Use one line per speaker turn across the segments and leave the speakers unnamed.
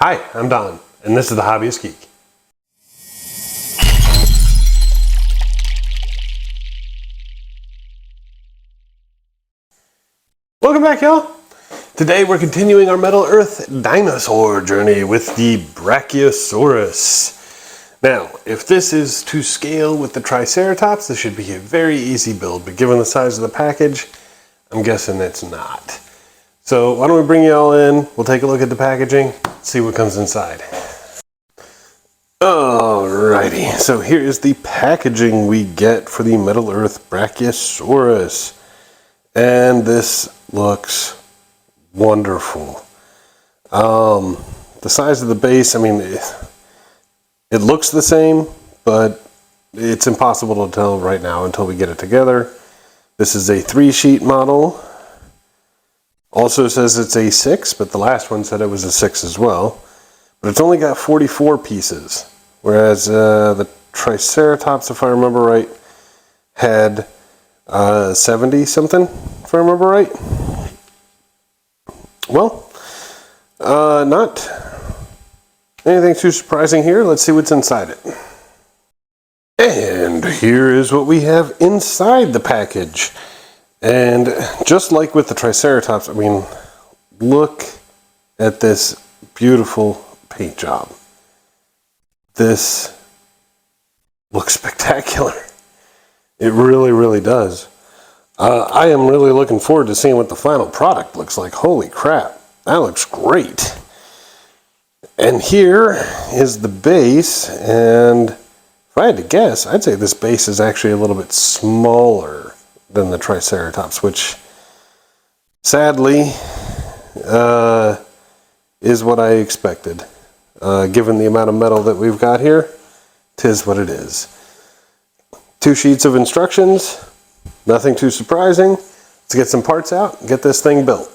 Hi, I'm Don, and this is The Hobbyist Geek. Welcome back, y'all. Today we're continuing our Metal Earth dinosaur journey with the Brachiosaurus. Now, if this is to scale with the Triceratops, this should be a very easy build, but given the size of the package, I'm guessing it's not. So why don't we bring you all in, we'll take a look at the packaging, see what comes inside. Alrighty, so here is the packaging we get for the Metal Earth Brachiosaurus. And this looks wonderful. The size of the base, I mean, it looks the same, but it's impossible to tell right now until we get it together. This is a 3-sheet model. Also says it's a 6, but the last one said it was a 6 as well. But it's only got 44 pieces, whereas the Triceratops, if I remember right, had 70 something, if I remember right. Well, not anything too surprising here. Let's see what's inside it. And here is what we have inside the package. And just like with the Triceratops, I mean, look at this beautiful paint job. This looks spectacular. It really, really does. I am really looking forward to seeing what the final product looks like. Holy crap, that looks great. And here is the base, and if I had to guess, I'd say this base is actually a little bit smaller than the Triceratops, which sadly is what I expected. Given the amount of metal that we've got here, 'tis what it is. 2 sheets of instructions, nothing too surprising. Let's get some parts out and get this thing built.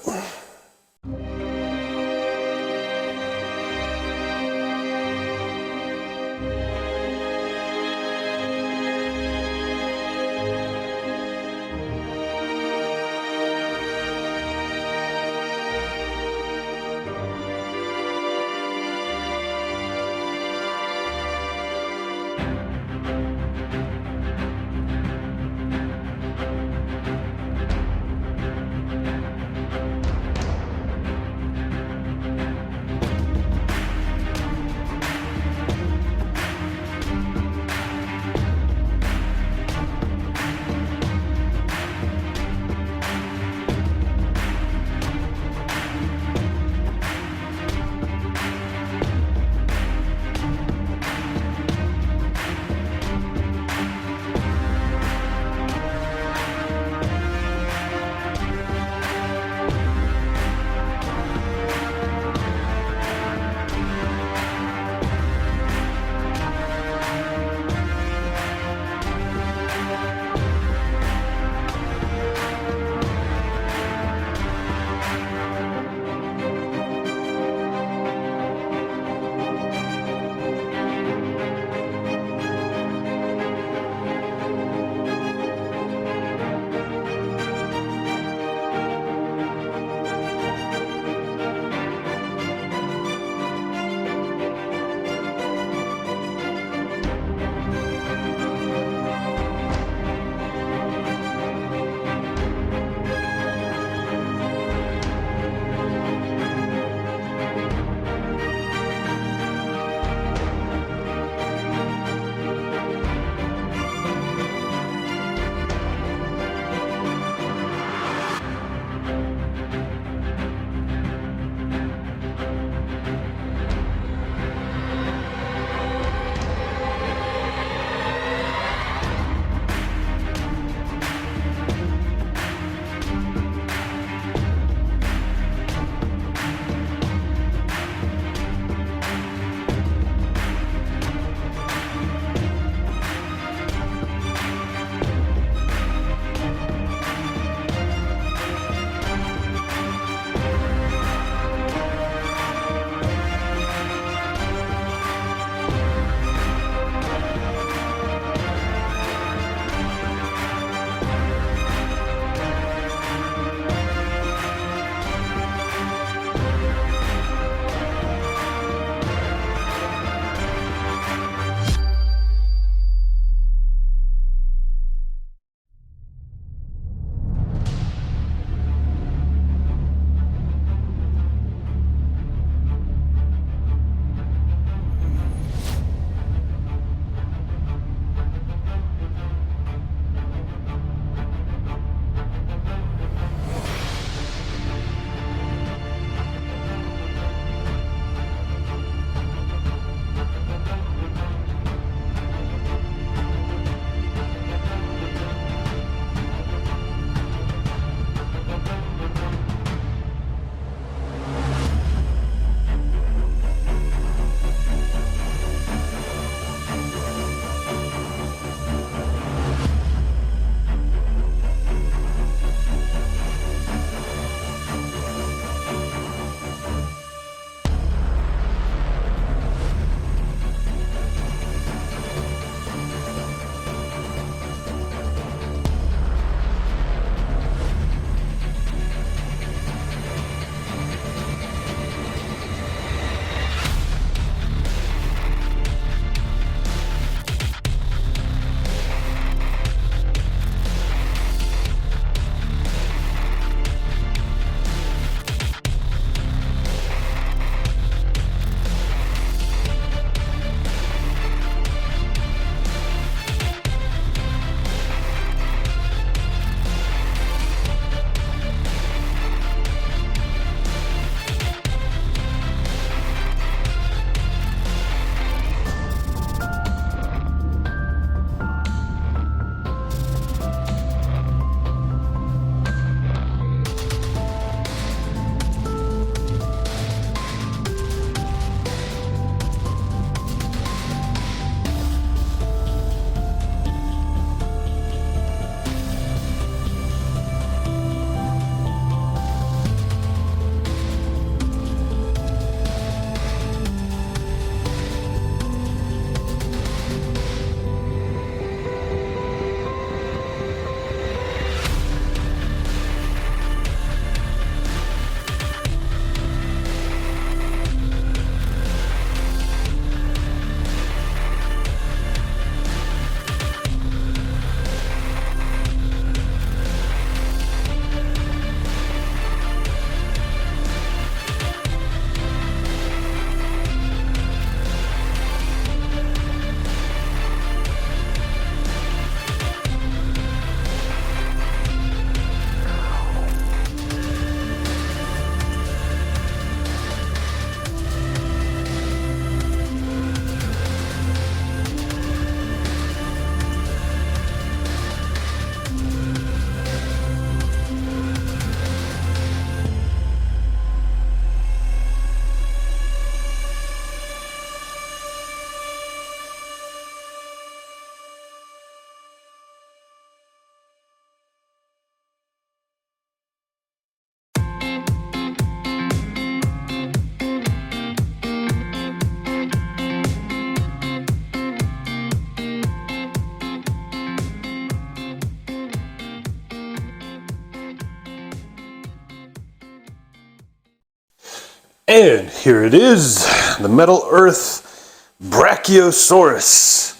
And here it is, the Metal Earth Brachiosaurus.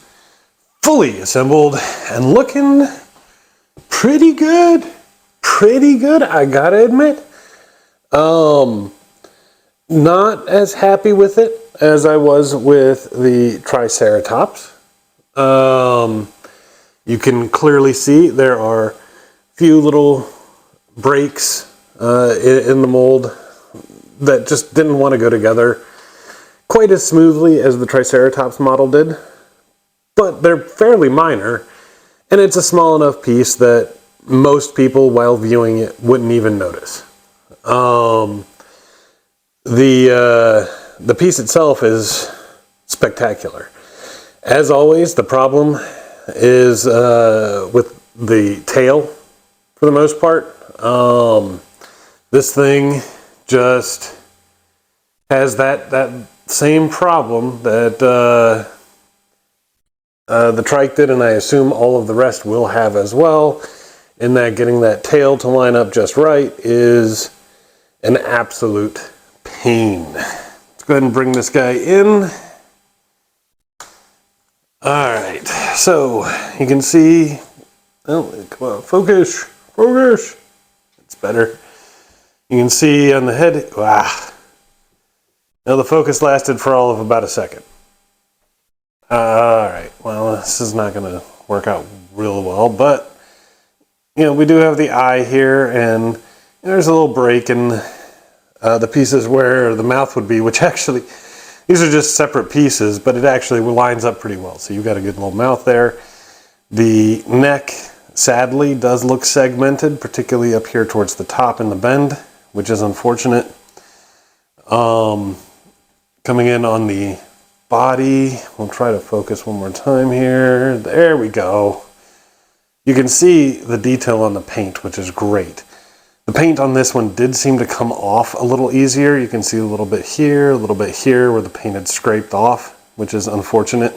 Fully assembled and looking pretty good. Pretty good, I gotta admit. Not as happy with it as I was with the Triceratops. You can clearly see there are a few little breaks in the mold that just didn't want to go together quite as smoothly as the Triceratops model did. But they're fairly minor, and it's a small enough piece that most people, while viewing it, wouldn't even notice. The piece itself is spectacular. As always, the problem is with the tail, for the most part. This thing just has that same problem that the trike did, and I assume all of the rest will have as well, in that getting that tail to line up just right is an absolute pain. Let's go ahead and bring this guy in. Alright, so you can see, oh, come on, focus, focus. It's better. You can see on the head, wow. Now the focus lasted for all of about a second. Alright, well, this is not going to work out real well, but, you know, we do have the eye here, and there's a little break in the pieces where the mouth would be, which actually, these are just separate pieces, but it actually lines up pretty well. So you've got a good little mouth there. The neck, sadly, does look segmented, particularly up here towards the top in the bend, which is unfortunate. Coming in on the body, we'll try to focus one more time here. There we go. You can see the detail on the paint, which is great. The paint on this one did seem to come off a little easier. You can see a little bit here where the paint had scraped off, which is unfortunate.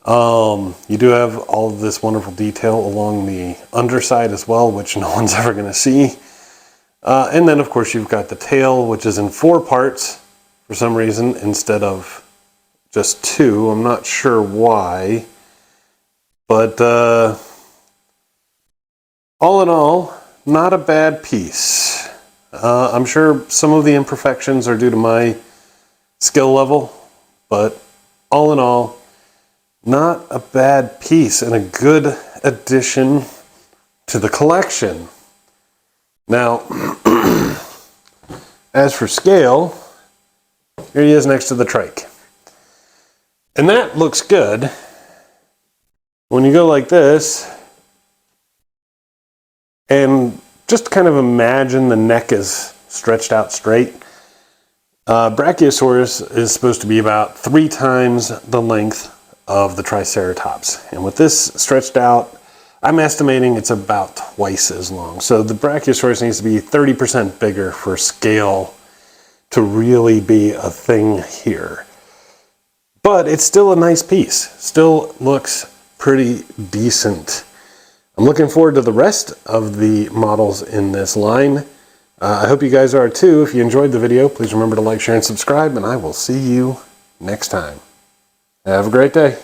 You do have all of this wonderful detail along the underside as well, which no one's ever going to see. And then, of course, you've got the tail, which is in 4 parts for some reason instead of just 2. I'm not sure why. But all in all, not a bad piece. I'm sure some of the imperfections are due to my skill level, but all in all, not a bad piece and a good addition to the collection. Now, as for scale, here he is next to the trike. And that looks good. When you go like this, and just kind of imagine the neck is stretched out straight. Brachiosaurus is supposed to be about 3 times the length of the Triceratops. And with this stretched out, I'm estimating it's about twice as long. So the Brachiosaurus needs to be 30% bigger for scale to really be a thing here. But it's still a nice piece. Still looks pretty decent. I'm looking forward to the rest of the models in this line. I hope you guys are too. If you enjoyed the video, please remember to like, share, and subscribe, and I will see you next time. Have a great day.